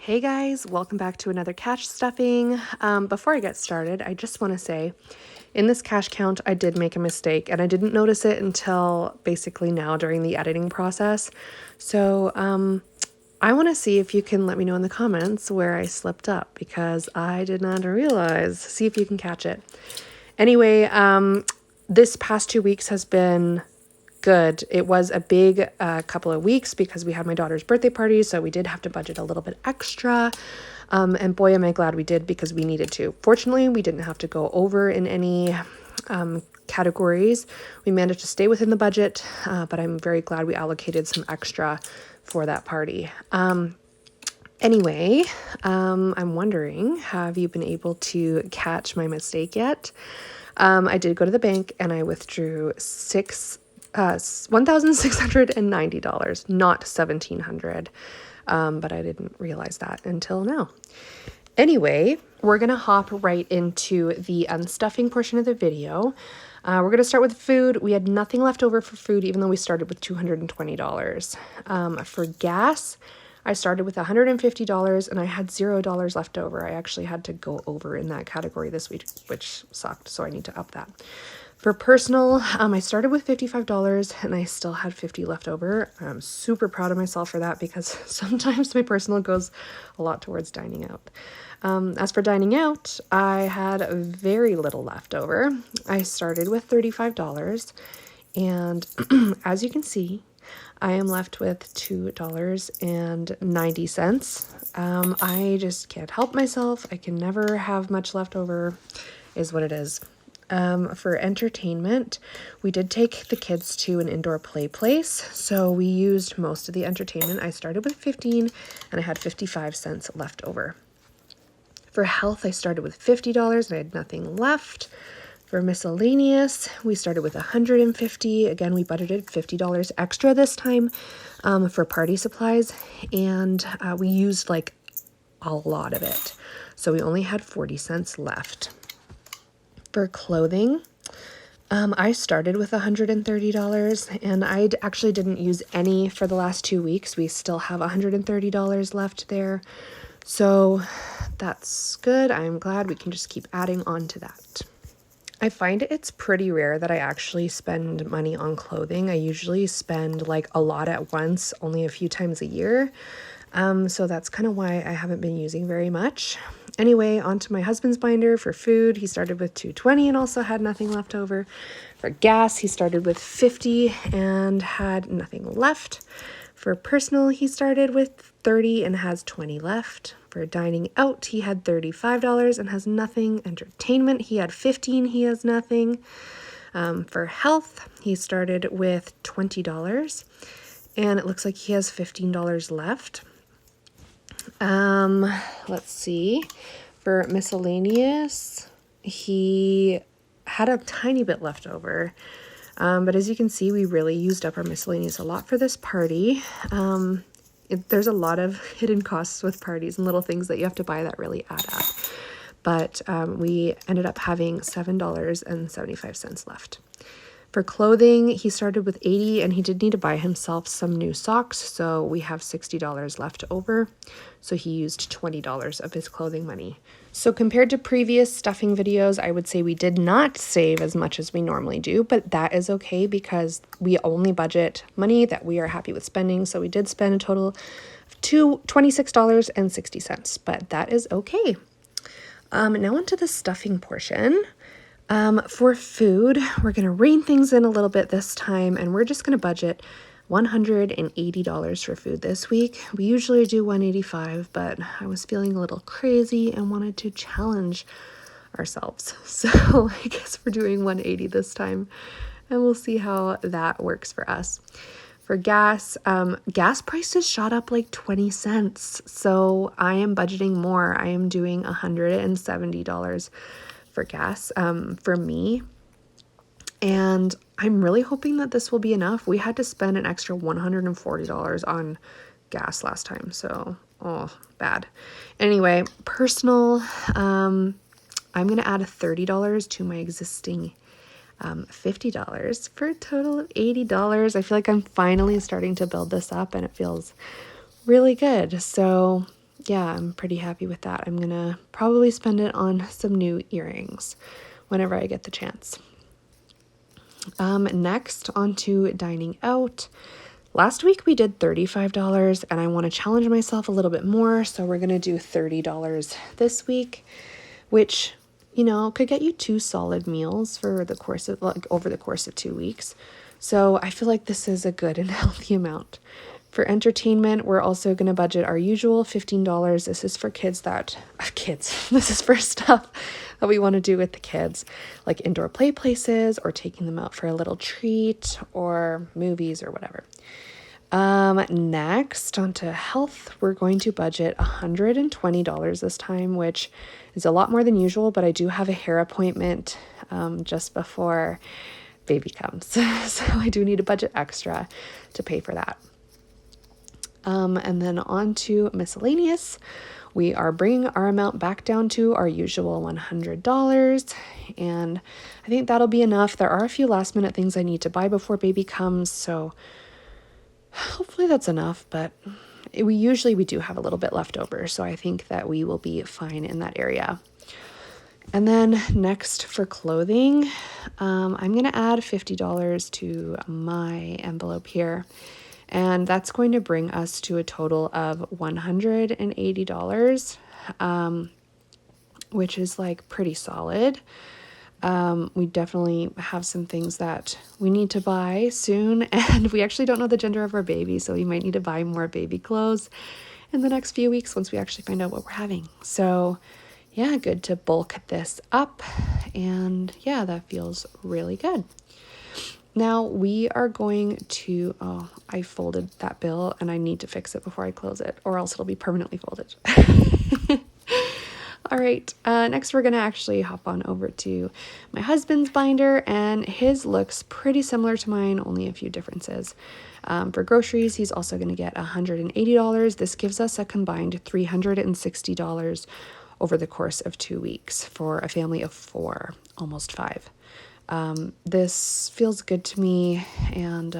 Hey guys, welcome back to another cash stuffing. Before I get started, I just want to say in this cash count, I did make a mistake and I didn't notice it until basically now during the editing process. So I want to see if you can let me know in the comments where I slipped up because I did not realize. See if you can catch it. Anyway, this past 2 weeks has been good. It was a big couple of weeks because we had my daughter's birthday party, so we did have to budget a little bit extra. And boy, am I glad we did because we needed to. Fortunately, we didn't have to go over in any categories. We managed to stay within the budget, but I'm very glad we allocated some extra for that party. Anyway, I'm wondering, have you been able to catch my mistake yet? I did go to the bank and I withdrew $1,690, not $1,700. But I didn't realize that until now. Anyway, we're going to hop right into the unstuffing portion of the video. We're going to start with food. We had nothing left over for food, even though we started with $220. For gas, I started with $150 and I had $0 left over. I actually had to go over in that category this week, which sucked, so I need to up that. For personal, I started with $55 and I still had $50 left over. I'm super proud of myself for that because sometimes my personal goes a lot towards dining out. As for dining out, I had very little left over. I started with $35 and as you can see, I am left with $2.90. I just can't help myself. I can never have much left over, is what it is. For entertainment, we did take the kids to an indoor play place, so we used most of the entertainment. I started with $15 and I had 55 cents left over. For health, I started with $50 and I had nothing left. For miscellaneous, we started with $150. Again, we budgeted $50 extra this time for party supplies, and we used like a lot of it. So we only had 40 cents left. For clothing, I started with $130 and I actually didn't use any for the last 2 weeks. We still have $130 left there. So that's good. I'm glad we can just keep adding on to that. I find it's pretty rare that I actually spend money on clothing. I usually spend like a lot at once, only a few times a year. So that's kind of why I haven't been using very much. Anyway, on to my husband's binder. For food, he started with $2.20 and also had nothing left over. For gas, he started with $50 and had nothing left. For personal, he started with $30 and has $20 left. For dining out, he had $35 and has nothing. Entertainment, he had $15, he has nothing. For health, he started with $20 and it looks like he has $15 left. Let's see. For miscellaneous, he had a tiny bit left over. But as you can see, we really used up our miscellaneous a lot for this party. There's a lot of hidden costs with parties and little things that you have to buy that really add up. But we ended up having $7.75 left. For clothing, he started with $80 and he did need to buy himself some new socks, so we have $60 left over. So he used $20 of his clothing money. So compared to previous stuffing videos, I would say we did not save as much as we normally do, but that is okay because we only budget money that we are happy with spending. So we did spend a total of $26.60, but that is okay. Now onto the stuffing portion. For food, we're going to rein things in a little bit this time, and we're just going to budget $180 for food this week. We usually do $185, but I was feeling a little crazy and wanted to challenge ourselves. So I guess we're doing $180 this time, and we'll see how that works for us. For gas, gas prices shot up like 20 cents, so I am budgeting more. I am doing $170 for gas for me, and I'm really hoping that this will be enough. We had to spend an extra $140 on gas last time, so bad. Anyway, personal, I'm gonna add $30 to my existing $50 for a total of $80. I feel like I'm finally starting to build this up and it feels really good. So yeah, I'm pretty happy with that. I'm gonna probably spend it on some new earrings whenever I get the chance. Next, on to dining out. Last week we did $35 and I want to challenge myself a little bit more, so we're going to do $30 this week, which, could get you 2 solid meals for the course of over the course of 2 weeks. So I feel like this is a good and healthy amount. For entertainment, we're also going to budget our usual $15. This is for this is for stuff that we want to do with the kids, like indoor play places or taking them out for a little treat or movies or whatever. Next, onto health, we're going to budget $120 this time, which is a lot more than usual, but I do have a hair appointment just before baby comes. So I do need to budget extra to pay for that. And then on to miscellaneous. We are bringing our amount back down to our usual $100. And I think that'll be enough. There are a few last minute things I need to buy before baby comes, so hopefully that's enough, but we do have a little bit left over, so I think that we will be fine in that area. And then next for clothing, I'm going to add $50 to my envelope here, and that's going to bring us to a total of $180, which is like pretty solid. We definitely have some things that we need to buy soon, and we actually don't know the gender of our baby, so we might need to buy more baby clothes in the next few weeks once we actually find out what we're having. So yeah, good to bulk this up, and yeah, that feels really good. Now we are going to, I folded that bill and I need to fix it before I close it, or else it'll be permanently folded. All right, next we're going to actually hop on over to my husband's binder, and his looks pretty similar to mine, only a few differences. For groceries, he's also going to get $180. This gives us a combined $360 over the course of 2 weeks for a family of 4, almost 5. This feels good to me, and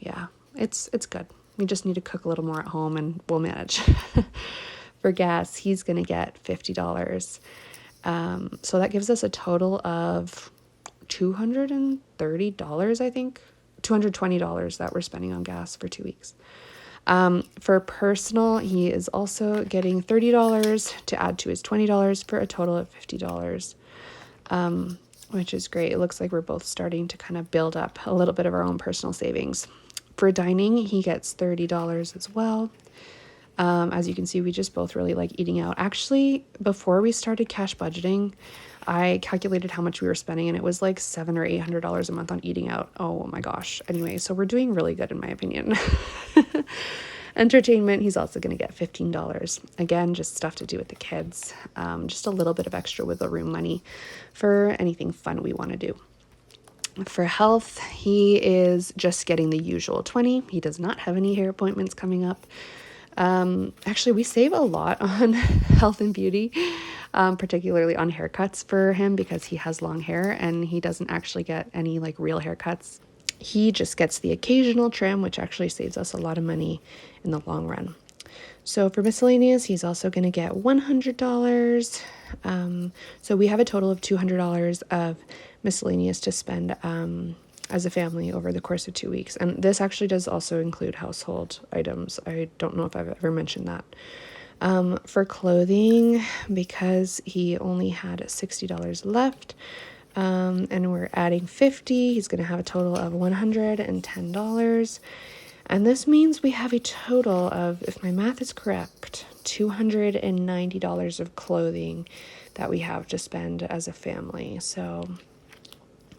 yeah, it's good. We just need to cook a little more at home and we'll manage. For gas, he's going to get $50. So that gives us a total of $230, I think. $220 that we're spending on gas for 2 weeks. For personal, he is also getting $30 to add to his $20 for a total of $50, which is great. It looks like we're both starting to kind of build up a little bit of our own personal savings. For dining, he gets $30 as well. As you can see, we just both really like eating out. Actually, before we started cash budgeting, I calculated how much we were spending, and it was like $700 or $800 a month on eating out. Oh my gosh. Anyway, so we're doing really good in my opinion. Entertainment, he's also going to get $15. Again, just stuff to do with the kids. Just a little bit of extra wiggle room money for anything fun we want to do. For health, he is just getting the usual $20. He does not have any hair appointments coming up. Actually, we save a lot on health and beauty, particularly on haircuts for him because he has long hair and he doesn't actually get any like real haircuts. He just gets the occasional trim, which actually saves us a lot of money in the long run. So for miscellaneous, he's also going to get $100. So we have a total of $200 of miscellaneous to spend as a family over the course of 2 weeks. And this actually does also include household items. I don't know if I've ever mentioned that. For clothing, because he only had $60 left, and we're adding $50, he's going to have a total of $110. And this means we have a total of, if my math is correct, $290 of clothing that we have to spend as a family. So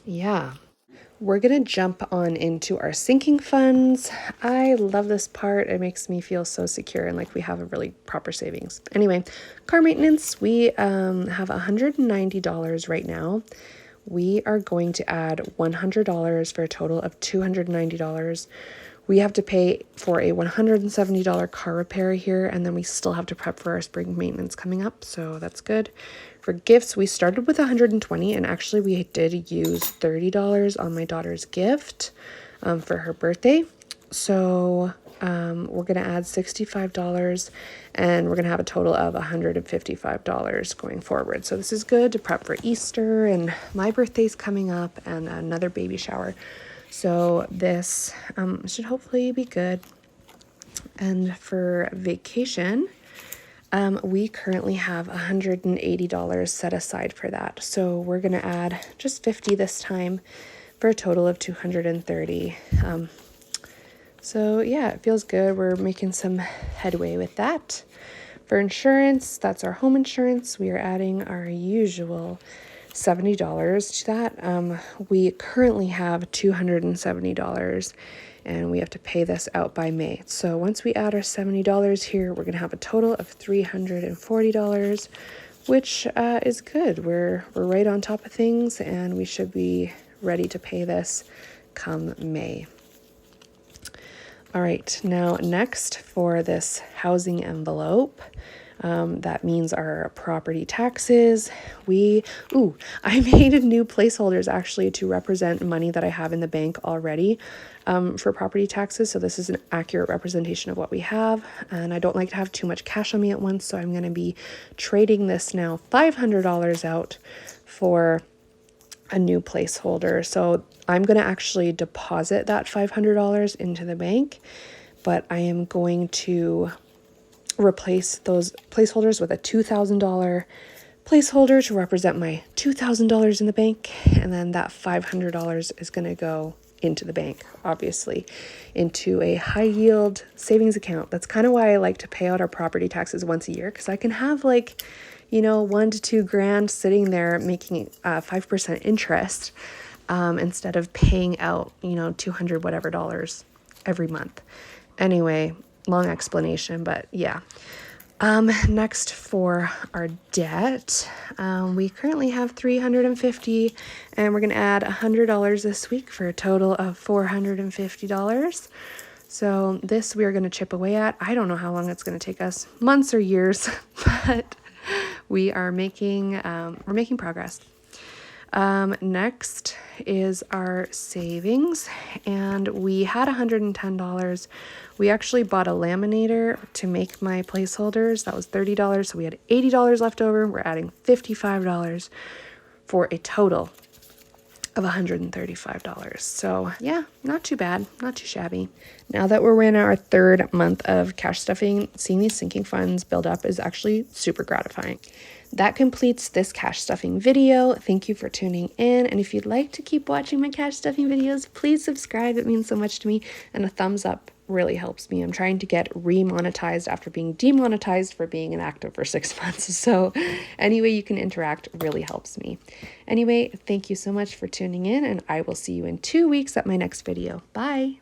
yeah. We're going to jump on into our sinking funds. I love this part. It makes me feel so secure and like we have a really proper savings. Anyway, car maintenance, we have $190 right now. We are going to add $100 for a total of $290. We have to pay for a $170 car repair here, and then we still have to prep for our spring maintenance coming up, so that's good. For gifts, we started with $120, and actually we did use $30 on my daughter's gift for her birthday. So We're going to add $65 and we're going to have a total of $155 going forward. So this is good to prep for Easter, and my birthday's coming up and another baby shower. So this should hopefully be good. And for vacation, we currently have $180 set aside for that. So we're going to add just 50 this time for a total of 230. So yeah, it feels good. We're making some headway with that. For insurance, that's our home insurance. We are adding our usual $70 to that. We currently have $270 and we have to pay this out by May. So once we add our $70 here, we're going to have a total of $340, which is good. We're right on top of things, and we should be ready to pay this come May. All right, now next for this housing envelope, that means our property taxes. I made new placeholders actually to represent money that I have in the bank already for property taxes. So this is an accurate representation of what we have. And I don't like to have too much cash on me at once. So I'm going to be trading this now $500 out for a new placeholder. So I'm going to actually deposit that $500 into the bank, but I am going to replace those placeholders with a $2,000 placeholder to represent my $2,000 in the bank. And then that $500 is going to go into the bank, obviously, into a high yield savings account. That's kind of why I like to pay out our property taxes once a year, because I can have like, $1 to $2 grand sitting there making 5% interest instead of paying out, 200 whatever dollars every month. Anyway, long explanation, but yeah. Next for our debt, we currently have $350, and we're going to add $100 this week for a total of $450. So this we're going to chip away at. I don't know how long it's going to take us, months or years, but we are making progress. Next is our savings, and we had $110. We actually bought a laminator to make my placeholders. That was $30, so we had $80 left over. We're adding $55 for a total of $135. So yeah, not too bad, not too shabby. Now that we're in our third month of cash stuffing, seeing these sinking funds build up is actually super gratifying. That completes this cash stuffing video. Thank you for tuning in. And if you'd like to keep watching my cash stuffing videos, please subscribe. It means so much to me. And a thumbs up really helps me. I'm trying to get remonetized after being demonetized for being inactive for 6 months. So any way you can interact really helps me. Anyway, thank you so much for tuning in, and I will see you in 2 weeks at my next video. Bye.